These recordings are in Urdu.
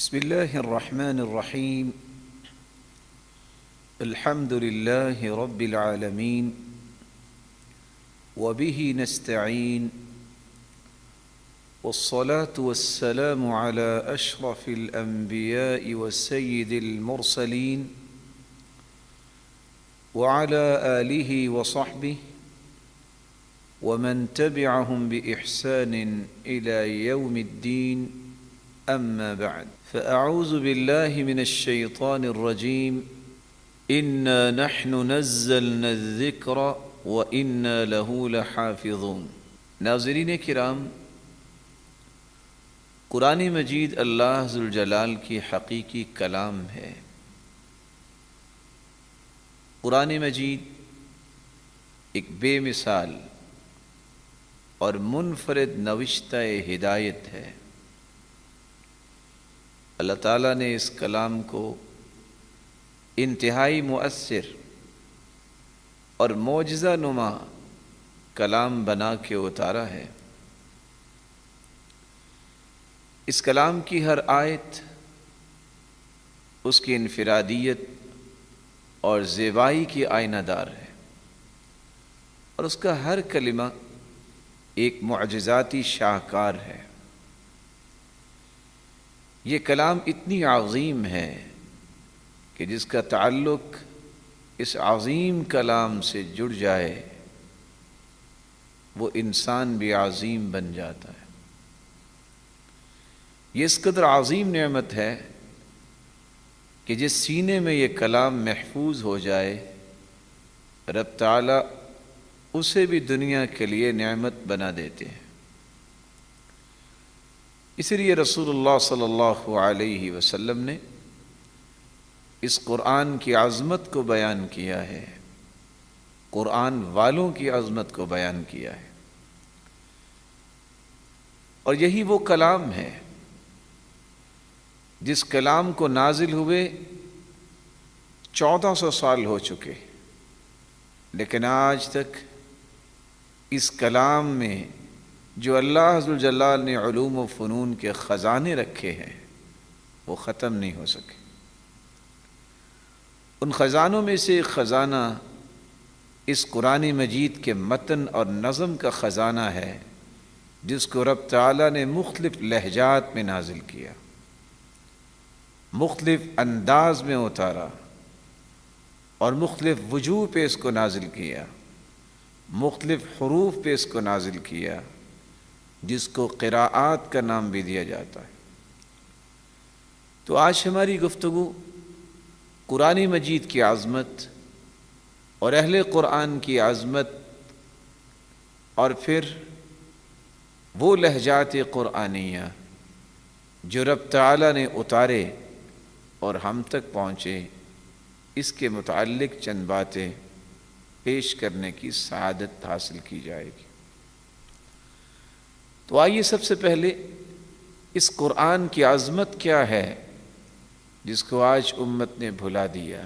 بسم الله الرحمن الرحيم. الحمد لله رب العالمين وبه نستعين، والصلاة والسلام على أشرف الأنبياء وسيد المرسلين وعلى آله وصحبه ومن تبعهم بإحسان إلى يوم الدين، أما بعد، فأعوذ بالله من الشيطان الرجيم. إنا نحن نزلنا الذكر وإنا له لحافظون. ناظرین کرام، قرآن مجید اللہ ذوالجلال کی حقیقی کلام ہے۔ قرآن مجید ایک بے مثال اور منفرد نوشتہ ہدایت ہے۔ اللہ تعالیٰ نے اس کلام کو انتہائی مؤثر اور معجزہ نما کلام بنا کے اتارا ہے۔ اس کلام کی ہر آیت اس کی انفرادیت اور زیبائی کی آئینہ دار ہے، اور اس کا ہر کلمہ ایک معجزاتی شاہکار ہے۔ یہ کلام اتنی عظیم ہے کہ جس کا تعلق اس عظیم کلام سے جڑ جائے وہ انسان بھی عظیم بن جاتا ہے۔ یہ اس قدر عظیم نعمت ہے کہ جس سینے میں یہ کلام محفوظ ہو جائے، رب تعالیٰ اسے بھی دنیا کے لیے نعمت بنا دیتے ہیں۔ اس لیے رسول اللہ صلی اللہ علیہ وسلم نے اس قرآن کی عظمت کو بیان کیا ہے، قرآن والوں کی عظمت کو بیان کیا ہے، اور یہی وہ کلام ہے جس کلام کو نازل ہوئے 1400 سال ہو چکے، لیکن آج تک اس کلام میں جو اللہ ذوالجلال نے علوم و فنون کے خزانے رکھے ہیں وہ ختم نہیں ہو سکے۔ ان خزانوں میں سے ایک خزانہ اس قرآن مجید کے متن اور نظم کا خزانہ ہے، جس کو رب تعالیٰ نے مختلف لہجات میں نازل کیا، مختلف انداز میں اتارا، اور مختلف وجوہ پہ اس کو نازل کیا، مختلف حروف پہ اس کو نازل کیا، جس کو قراءات کا نام بھی دیا جاتا ہے۔ تو آج ہماری گفتگو قرآن مجید کی عظمت اور اہل قرآن کی عظمت، اور پھر وہ لہجات قرآنیہ جو رب تعالیٰ نے اتارے اور ہم تک پہنچے، اس کے متعلق چند باتیں پیش کرنے کی سعادت حاصل کی جائے گی۔ تو آئیے سب سے پہلے اس قرآن کی عظمت کیا ہے جس کو آج امت نے بھلا دیا۔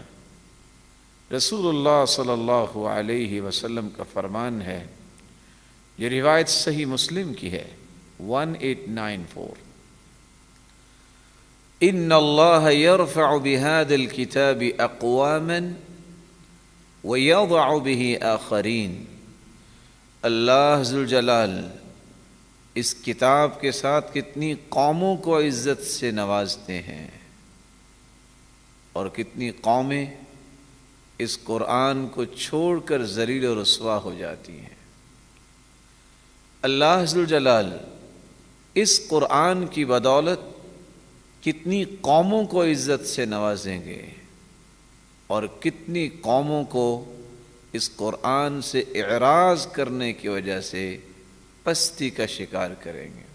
رسول اللہ صلی اللہ علیہ وسلم کا فرمان ہے، یہ روایت صحیح مسلم کی ہے 1894، ان اللہ یرفع بہذا الکتاب اقواما ویضع بہ آخرین۔ اللہ ذوالجلال اس کتاب کے ساتھ کتنی قوموں کو عزت سے نوازتے ہیں، اور کتنی قومیں اس قرآن کو چھوڑ کر ذلیل و رسوا ہو جاتی ہیں۔ اللہ ذوالجلال اس قرآن کی بدولت کتنی قوموں کو عزت سے نوازیں گے، اور کتنی قوموں کو اس قرآن سے اعراض کرنے کی وجہ سے پستی کا شکار کریں گے۔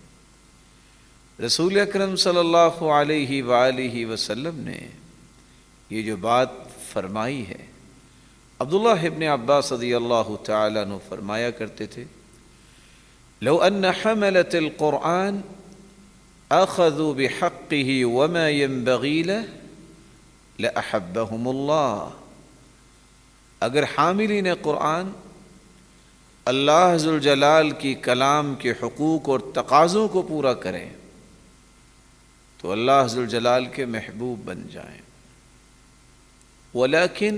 رسول اکرم صلی اللہ علیہ وآلہ وسلم نے یہ جو بات فرمائی ہے، عبداللہ ابن عباس رضی اللہ تعالیٰ عنہ فرمایا کرتے تھے، لو ان حملت القرآن اخذوا بحقه وما ينبغي له لأحبهم اللہ۔ اگر حاملین قرآن اللہ ذوالجلال کی کلام کے حقوق اور تقاضوں کو پورا کریں تو تو اللہ ذوالجلال کے محبوب بن جائیں. ولیکن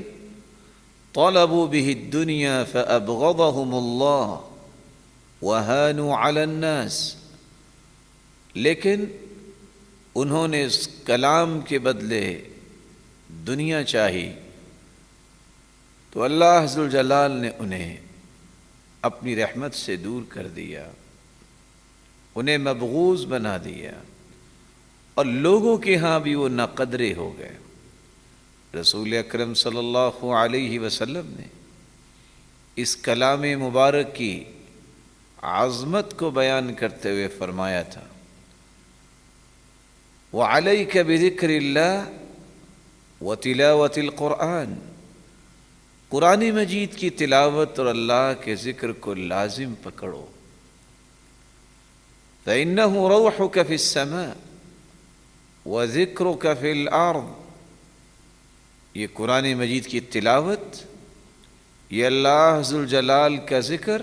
طلبوا به الدنیا فأبغضهم اللہ وهانوا على الناس، لیکن انہوں نے اس کلام کے بدلے دنیا چاہی تو اللہ ذوالجلال نے انہیں اپنی رحمت سے دور کر دیا، انہیں مبغوض بنا دیا، اور لوگوں کے ہاں بھی وہ ناقدرے ہو گئے. رسول اکرم صلی اللہ علیہ وسلم نے اس کلام مبارک کی عظمت کو بیان کرتے ہوئے فرمایا تھا: وَعَلَيْكَ بِذِكْرِ اللَّهِ وَتِلَاوَةِ الْقُرْآنِ، قرآن مجید کی تلاوت اور اللہ کے ذکر کو لازم پکڑو. فَإِنَّهُ رَوْحُكَ فِي السَّمَاءِ وَذِكْرُكَ فِي الْأَرْضِ، یہ قرآن مجید کی تلاوت، یہ اللہ ذوالجلال کا ذکر،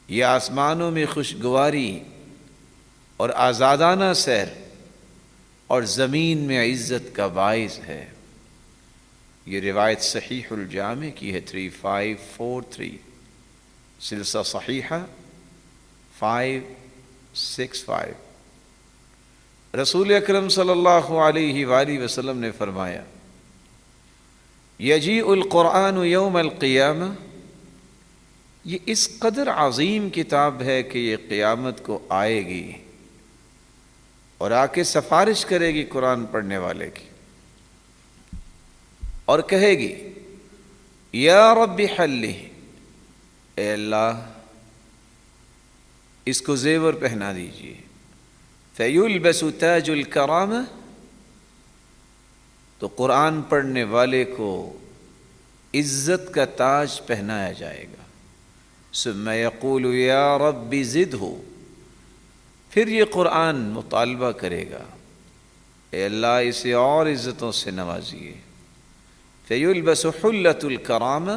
یہ آسمانوں میں خوشگواری اور آزادانہ سیر اور زمین میں عزت کا باعث ہے. یہ روایت صحیح الجامع کی ہے 3543، سلسلہ صحیحہ 565. رسول اکرم صلی اللہ علیہ وآلہ وسلم نے فرمایا: یجیء القرآن یوم القیامہ، یہ اس قدر عظیم کتاب ہے کہ یہ قیامت کو آئے گی اور آ کے سفارش کرے گی قرآن پڑھنے والے کی، اور کہے گی: یا رب حلہ، اے اللہ اس کو زیور پہنا دیجیے. فیلبس تاج الکرامہ، تو قرآن پڑھنے والے کو عزت کا تاج پہنایا جائے گا. ثم یقول یا رب زدہ، پھر یہ قرآن مطالبہ کرے گا: اے اللہ اسے اور عزتوں سے نوازیے. فیلبس حلۃ الکرامہ،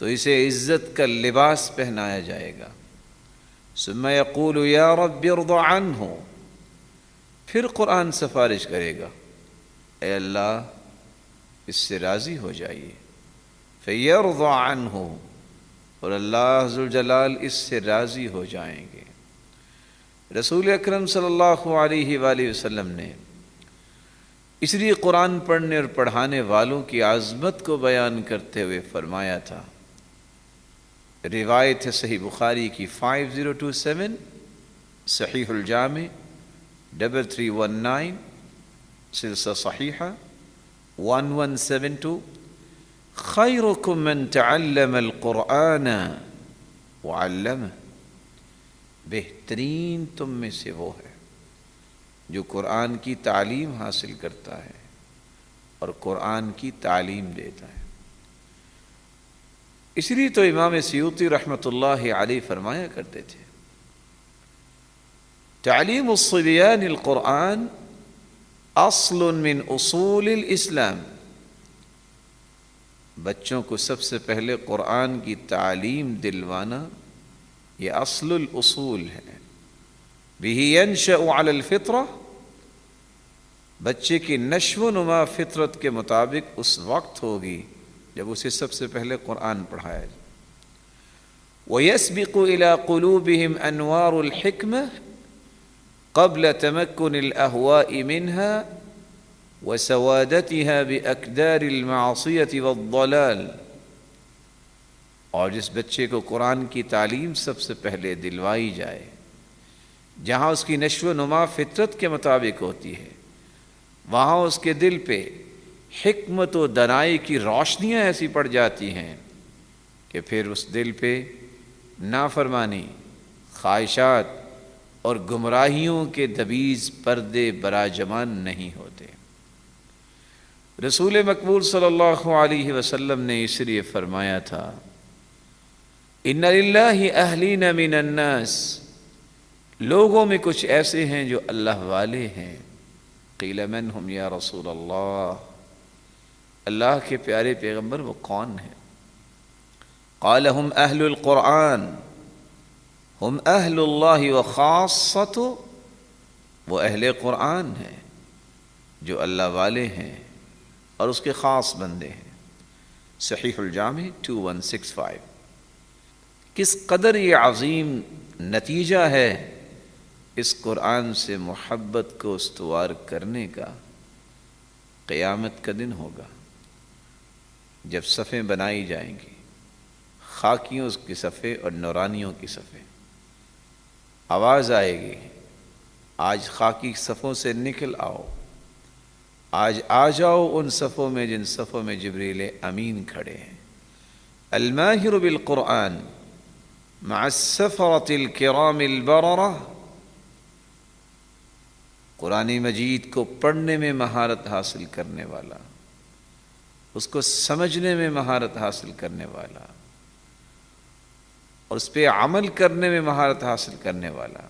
تو اسے عزت کا لباس پہنایا جائے گا. ثم یقول یا رب ارض عنہ، پھر قرآن سفارش کرے گا: اے اللہ اس سے راضی ہو جائیے. فیرضى عنہ، اور اللہ ذوالجلال اس سے راضی ہو جائیں گے. رسول اکرم صلی اللہ علیہ وآلہ وسلم نے اس لیے قرآن پڑھنے اور پڑھانے والوں کی عظمت کو بیان کرتے ہوئے فرمایا تھا، روایت ہے صحیح بخاری کی 5027، صحیح الجامع 3319، سلسلہ صحیحہ 1172: خیرکم من تعلم القرآن وعلمہ، بہترین تم میں سے وہ ہے جو قرآن کی تعلیم حاصل کرتا ہے اور قرآن کی تعلیم دیتا ہے. اس لیے تو امام سیوطی رحمۃ اللہ علیہ فرمایا کرتے تھے: تعلیم الصبیان القرآن اصل من اصول الاسلام، بچوں کو سب سے پہلے قرآن کی تعلیم دلوانا یہ اصل الاصول ہے. بہ ینشأ علی الفطرہ، بچے کی نشو و نما فطرت کے مطابق اس وقت ہوگی جب اسے سب سے پہلے قرآن پڑھایا جائے. وَيَسْبِقُ إِلَىٰ قُلُوبِهِمْ أَنْوَارُ الْحِكْمَةِ قَبْلَ تَمَكُّنِ الْأَهْوَاءِ مِنْهَا وَسَوَادَتِهَا بِأَكْدَارِ الْمَعْصِيَةِ وَالضَّلَالِ، اور جس بچے کو قرآن کی تعلیم سب سے پہلے دلوائی جائے، جہاں اس کی نشو و نما فطرت کے مطابق ہوتی ہے، وہاں اس کے دل پہ حکمت و دانائی کی روشنیاں ایسی پڑ جاتی ہیں کہ پھر اس دل پہ نافرمانی، خواہشات اور گمراہیوں کے دبیز پردے براجمان نہیں ہوتے. رسول مقبول صلی اللہ علیہ وسلم نے اس لیے فرمایا تھا: ان للہ اہلین من الناس، لوگوں میں کچھ ایسے ہیں جو اللہ والے ہیں. قیل من ہم یا رسول اللہ، اللہ کے پیارے پیغمبر وہ کون ہیں؟ قال ہم اہل القرآن، ہم اہل اللہ وخاصۃ وہ اہل قرآن ہیں جو اللہ والے ہیں اور اس کے خاص بندے ہیں۔ صحیح الجامع 2165۔ کس قدر یہ عظیم نتیجہ ہے اس قرآن سے محبت کو استوار کرنے کا۔ قیامت کا دن ہوگا جب صفیں بنائی جائیں گی، خاکیوں کی صفیں اور نورانیوں کی صفیں۔ آواز آئے گی، آج خاکی صفوں سے نکل آؤ، آج آ جاؤ ان صفوں میں جن صفوں میں جبریل امین کھڑے ہیں۔ الماہر بالقرآن مع السفرة الکرام البررہ، قرآن مجید کو پڑھنے میں مہارت حاصل کرنے والا، اس کو سمجھنے میں مہارت حاصل کرنے والا اور اس پہ عمل کرنے میں مہارت حاصل کرنے والا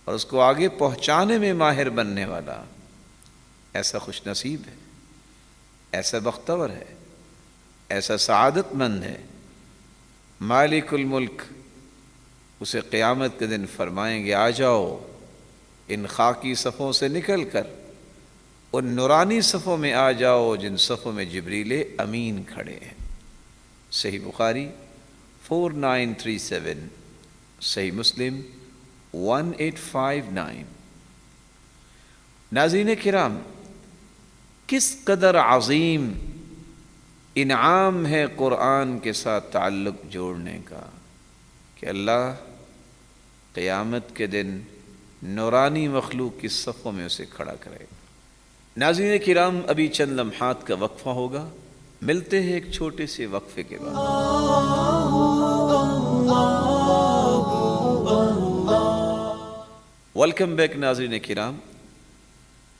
اور اس کو آگے پہنچانے میں ماہر بننے والا، ایسا خوش نصیب ہے، ایسا بختور ہے، ایسا سعادت مند ہے۔ مالک الملک اسے قیامت کے دن فرمائیں گے آ جاؤ، ان خاکی صفوں سے نکل کر ان نورانی صفوں میں آ جاؤ جن صفوں میں جبریل امین کھڑے ہیں۔ صحیح بخاری 4937، صحیح مسلم 1859۔ ناظرین کرام، کس قدر عظیم انعام ہے قرآن کے ساتھ تعلق جوڑنے کا کہ اللہ قیامت کے دن نورانی مخلوق کی صفوں میں اسے کھڑا کرے گا۔ ناظرین کرام، ابھی چند لمحات کا وقفہ ہوگا، ملتے ہیں ایک چھوٹے سے وقفے کے بعد۔ ویلکم بیک ناظرین کرام۔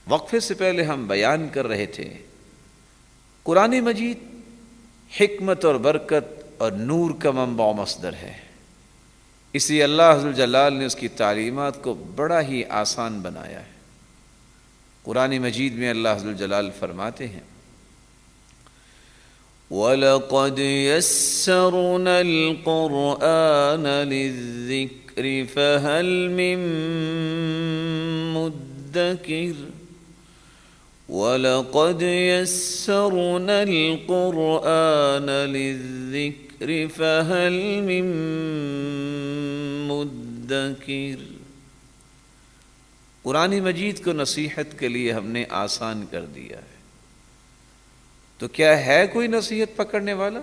وقفے سے پہلے ہم بیان کر رہے تھے قرآن مجید حکمت اور برکت اور نور کا منبع و مصدر ہے، اس لیے اللہ عز و جلال نے اس کی تعلیمات کو بڑا ہی آسان بنایا ہے۔ قرآن مجید میں اللہ عز و جلال فرماتے ہیں وَلَقَدْ يَسَّرْنَا الْقُرْآنَ لِلذِّكْرِ فَهَلْ مِن مُدَّكِرٍ وَلَقَدْ يَسَّرْنَا الْقُرْآنَ لِلذِّكْرِ فَهَلْ مِن مُدَّكِرٍ۔ قرآن مجید کو نصیحت کے لیے ہم نے آسان کر دیا ہے، تو کیا ہے کوئی نصیحت پکڑنے والا؟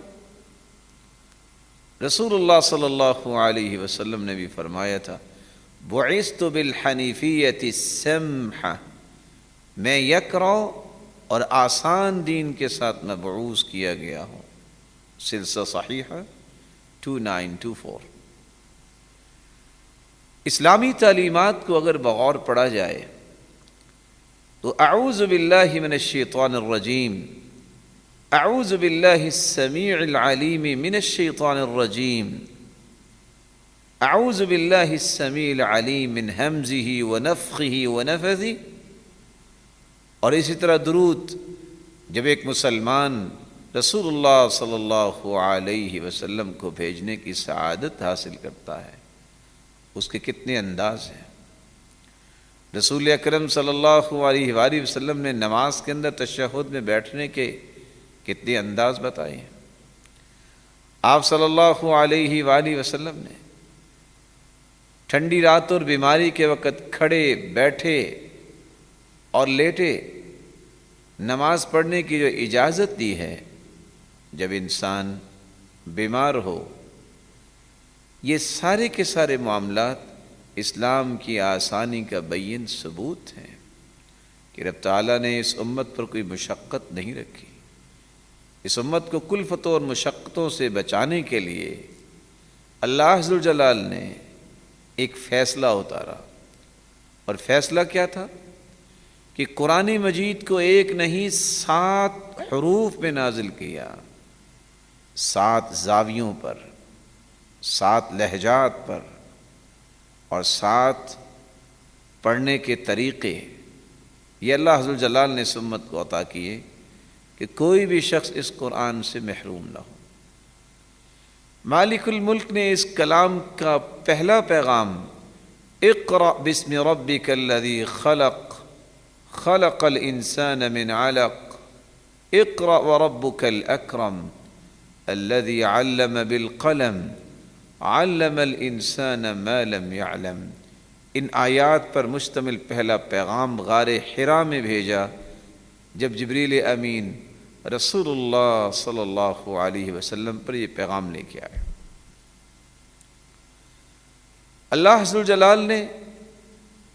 رسول اللہ صلی اللہ علیہ وسلم نے بھی فرمایا تھا بعثت بالحنیفیۃ السمحہ، میں یکرو اور آسان دین کے ساتھ مبعوث کیا گیا ہوں۔ سلسلہ صحیحہ 2924۔ اسلامی تعلیمات کو اگر بغور پڑھا جائے تو اعوذ باللہ من الشیطان الرجیم، اعوذ باللہ السمیع العلیم من الشیطان الرجیم، اعوذ باللہ السمیع العلیم من ہمزہ ونفخہ ونفثہ، اور اسی طرح درود جب ایک مسلمان رسول اللہ صلی اللہ علیہ وسلم کو بھیجنے کی سعادت حاصل کرتا ہے، اس کے کتنے انداز ہیں۔ رسول اکرم صلی اللہ علیہ وآلہ وسلم نے نماز کے اندر تشہد میں بیٹھنے کے کتنے انداز بتائے ہیں۔ آپ صلی اللہ علیہ وآلہ وسلم نے ٹھنڈی رات اور بیماری کے وقت کھڑے، بیٹھے اور لیٹے نماز پڑھنے کی جو اجازت دی ہے جب انسان بیمار ہو، یہ سارے کے سارے معاملات اسلام کی آسانی کا بین ثبوت ہیں کہ رب تعالیٰ نے اس امت پر کوئی مشقت نہیں رکھی۔ اس امت کو کلفتوں اور مشقتوں سے بچانے کے لیے اللہ عز و جلال نے ایک فیصلہ اتارا، اور فیصلہ کیا تھا کہ قرآن مجید کو ایک نہیں 7 حروف میں نازل کیا، 7 زاویوں پر، 7 لہجات پر، اور 7 پڑھنے کے طریقے یہ اللہ عز و جلال نے اس امت کو عطا کیے کہ کوئی بھی شخص اس قرآن سے محروم نہ ہو۔ مالک الملک نے اس کلام کا پہلا پیغام اقرأ باسم ربك الذي خلق خلق الإنسان من علق اقرأ وربك الأكرم الذي علم بالقلم علم الإنسان ما لم يعلم۔ ان آیات پر مشتمل پہلا پیغام غار حرا میں بھیجا جب جبریل امین رسول اللہ صلی اللہ علیہ وسلم پر یہ پیغام لے کے آئے۔ اللہ ذوالجلال نے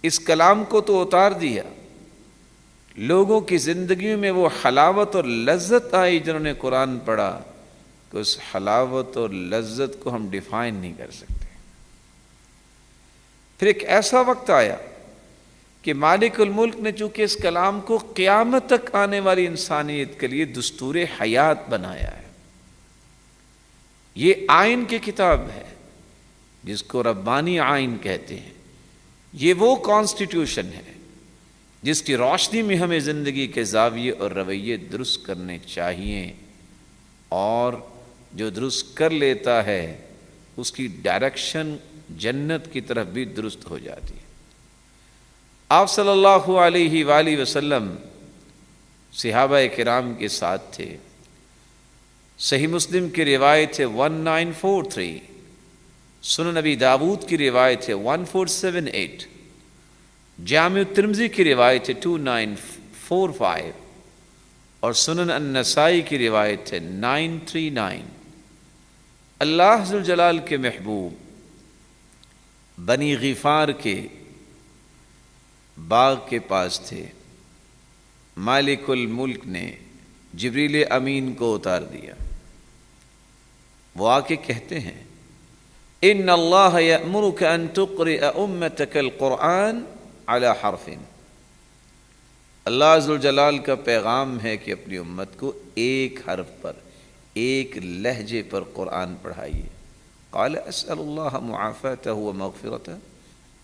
اس کلام کو تو اتار دیا، لوگوں کی زندگیوں میں وہ حلاوت اور لذت آئی جنہوں نے قرآن پڑھا کہ اس حلاوت اور لذت کو ہم ڈیفائن نہیں کر سکتے۔ پھر ایک ایسا وقت آیا کہ مالک الملک نے چونکہ اس کلام کو قیامت تک آنے والی انسانیت کے لیے دستور حیات بنایا ہے، یہ آئین کی کتاب ہے جس کو ربانی آئین کہتے ہیں، یہ وہ کانسٹیٹیوشن ہے جس کی روشنی میں ہمیں زندگی کے زاویے اور رویے درست کرنے چاہیے، اور جو درست کر لیتا ہے اس کی ڈائریکشن جنت کی طرف بھی درست ہو جاتی ہے۔ آپ صلی اللہ علیہ وآلہ وسلم صحابہ کرام کے ساتھ تھے۔ صحیح مسلم کی روایت ہے 1943، سنن نبی داود کی روایت ہے 1478، جامع ترمذی کی روایت ہے 2945 اور سنن النسائی کی روایت ہے 939۔ اللہ ذوالجلال کے محبوب بنی غفار کے باغ کے پاس تھے، مالک الملک نے جبریل امین کو اتار دیا۔ وہ آ کے کہتے ہیں ان اللہ یأمرک ان تقرئ امتک القرآن علی حرف، اللہ ذوالجلال کا پیغام ہے کہ اپنی امت کو ایک حرف پر، ایک لہجے پر قرآن پڑھائیے۔ قال اسأل اللہ معافاتہ ومغفرتہ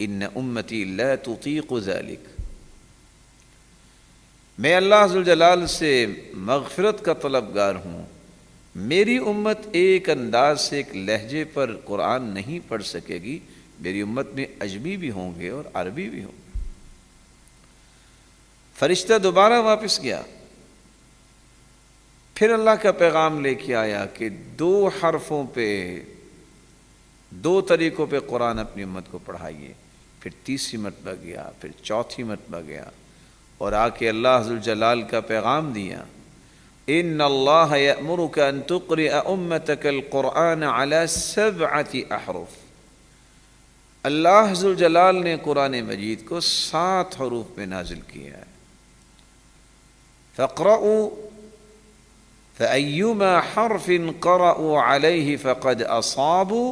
ان امتی لا تطیق ذلک، میں اللہ ذوالجلال سے مغفرت کا طلبگار ہوں، میری امت ایک انداز سے ایک لہجے پر قرآن نہیں پڑھ سکے گی، میری امت میں عجمی بھی ہوں گے اور عربی بھی ہوں گے۔ فرشتہ دوبارہ واپس گیا، پھر اللہ کا پیغام لے کے آیا کہ 2 حرفوں پہ، 2 طریقوں پہ قرآن اپنی امت کو پڑھائیے۔ پھر تیسری مرتبہ گیا، پھر چوتھی مرتبہ گیا اور آ کے اللہ ذوالجلال کا پیغام دیا ان اللہ یأمرک ان تقرئ امتک القرآن علی 7 احرف، اللہ ذوالجلال نے قرآن مجید کو 7 حروف میں نازل کیا ہے۔ فاقرؤوا فأيما حرف قرأوا عليه فقد أصابوا،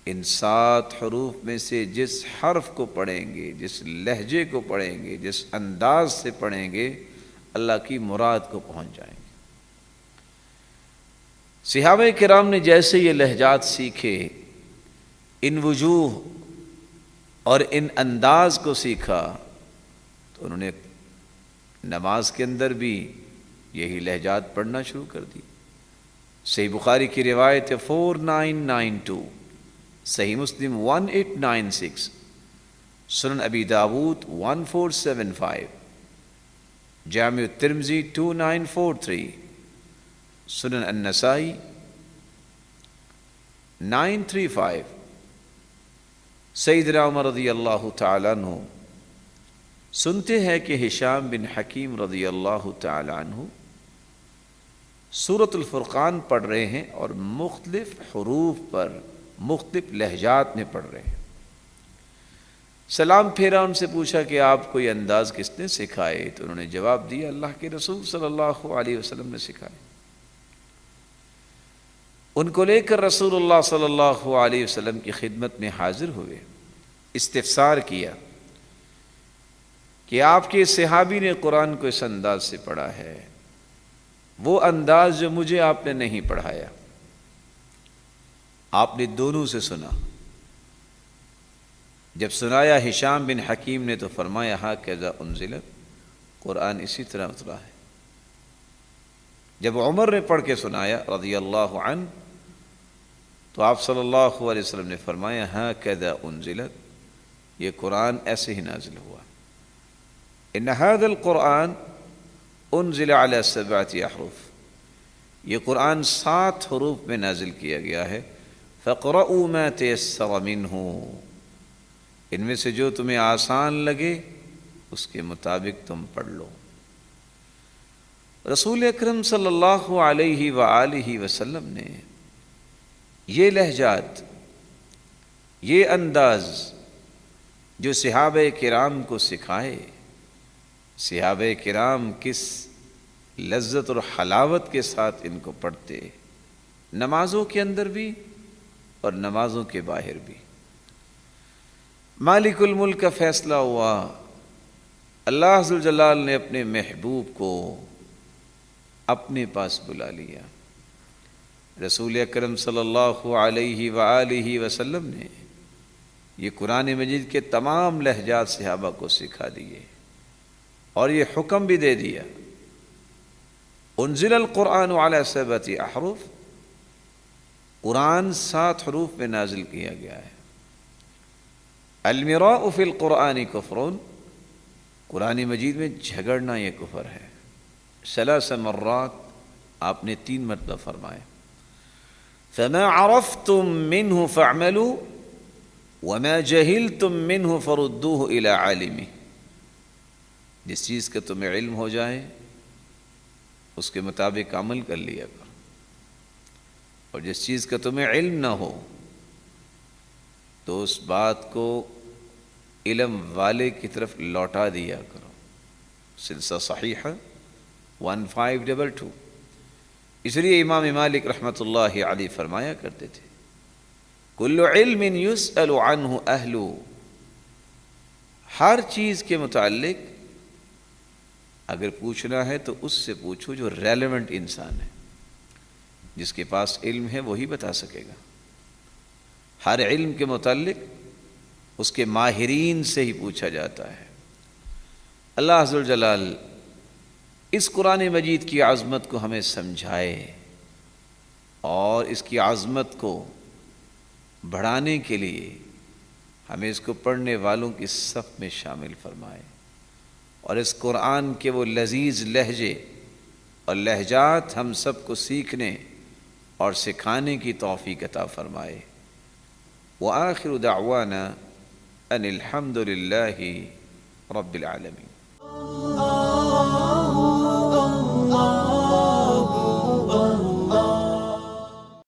ان 7 حروف میں سے جس حرف کو پڑھیں گے، جس لہجے کو پڑھیں گے، جس انداز سے پڑھیں گے، اللہ کی مراد کو پہنچ جائیں گے۔ صحابہ کرام نے جیسے یہ لہجات سیکھے، ان وجوہ اور ان انداز کو سیکھا، تو انہوں نے نماز کے اندر بھی یہی لہجات پڑھنا شروع کر دی۔ صحیح بخاری کی روایت ہے 4992، صحیح مسلم 1896، سنن ابی داود 1475، جامع ترمذی 2943، سنن النسائی 935۔ سیدنا عمر رضی اللہ تعالیٰ عنہ سنتے ہیں کہ ہشام بن حکیم رضی اللہ تعالیٰ عنہ سورۃ الفرقان پڑھ رہے ہیں اور مختلف حروف پر مختلف لہجات میں پڑھ رہے ہیں۔ سلام پھیرا، ان سے پوچھا کہ آپ کو یہ انداز کس نے سکھائے؟ تو انہوں نے جواب دیا اللہ کے رسول صلی اللہ علیہ وسلم نے سکھائے۔ ان کو لے کر رسول اللہ صلی اللہ علیہ وسلم کی خدمت میں حاضر ہوئے، استفسار کیا کہ آپ کے صحابی نے قرآن کو اس انداز سے پڑھا ہے، وہ انداز جو مجھے آپ نے نہیں پڑھایا۔ آپ نے دونوں سے سنا، جب سنایا ہشام بن حکیم نے تو فرمایا ھکذا انزلت، قرآن اسی طرح اترا ہے۔ جب عمر نے پڑھ کے سنایا رضی اللہ عنہ تو آپ صلی اللہ علیہ وسلم نے فرمایا ھکذا انزلت، یہ قرآن ایسے ہی نازل ہوا۔ ان هذا القرآن انزل على 7 احرف، یہ قرآن 7 حروف میں نازل کیا گیا ہے۔ فَقْرَؤُوا مَا تَيَسَّرَ مِنْهُ، ان میں سے جو تمہیں آسان لگے اس کے مطابق تم پڑھ لو۔ رسول اکرم صلی اللہ علیہ وآلہ وسلم نے یہ لہجات، یہ انداز جو صحابہ کرام کو سکھائے، صحابہ کرام کس لذت اور حلاوت کے ساتھ ان کو پڑھتے، نمازوں کے اندر بھی اور نمازوں کے باہر بھی۔ مالک الملک کا فیصلہ ہوا، اللہ ذوالجلال نے اپنے محبوب کو اپنے پاس بلا لیا۔ رسول اکرم صلی اللہ علیہ وآلہ وسلم نے یہ قرآن مجید کے تمام لہجات صحابہ کو سکھا دیے اور یہ حکم بھی دے دیا، انزل القرآن علی 7 احرف، قرآن 7 حروف میں نازل کیا گیا ہے۔ المراء فی القرآن کفر، قرآن مجید میں جھگڑنا یہ کفر ہے۔ 3 مرات آپ نے 3 مرتبہ فرمائے۔ فما عرفتم منہ فاعملوا وما جہلتم منہ فردوہ الی عالمہ، جس چیز کا تمہیں علم ہو جائے اس کے مطابق عمل کر لیا کرو، اور جس چیز کا تمہیں علم نہ ہو تو اس بات کو علم والے کی طرف لوٹا دیا کرو۔ سلسلہ صحیحہ 1522۔ اس لیے امام مالک رحمۃ اللہ علیہ فرمایا کرتے تھے، کل علم یسأل عنہ اہل، ہر چیز کے متعلق اگر پوچھنا ہے تو اس سے پوچھو جو ریلیونٹ انسان ہے، جس کے پاس علم ہے وہی بتا سکے گا۔ ہر علم کے متعلق اس کے ماہرین سے ہی پوچھا جاتا ہے۔ اللہ ذوالجلال اس قرآن مجید کی عظمت کو ہمیں سمجھائے اور اس کی عظمت کو بڑھانے کے لیے ہمیں اس کو پڑھنے والوں کی صف میں شامل فرمائے، اور اس قرآن کے وہ لذیذ لہجے اور لہجات ہم سب کو سیکھنے اور سکھانے کی توفیق عطا فرمائے۔ وآخر دعوانا ان الحمد للہ رب العالمین۔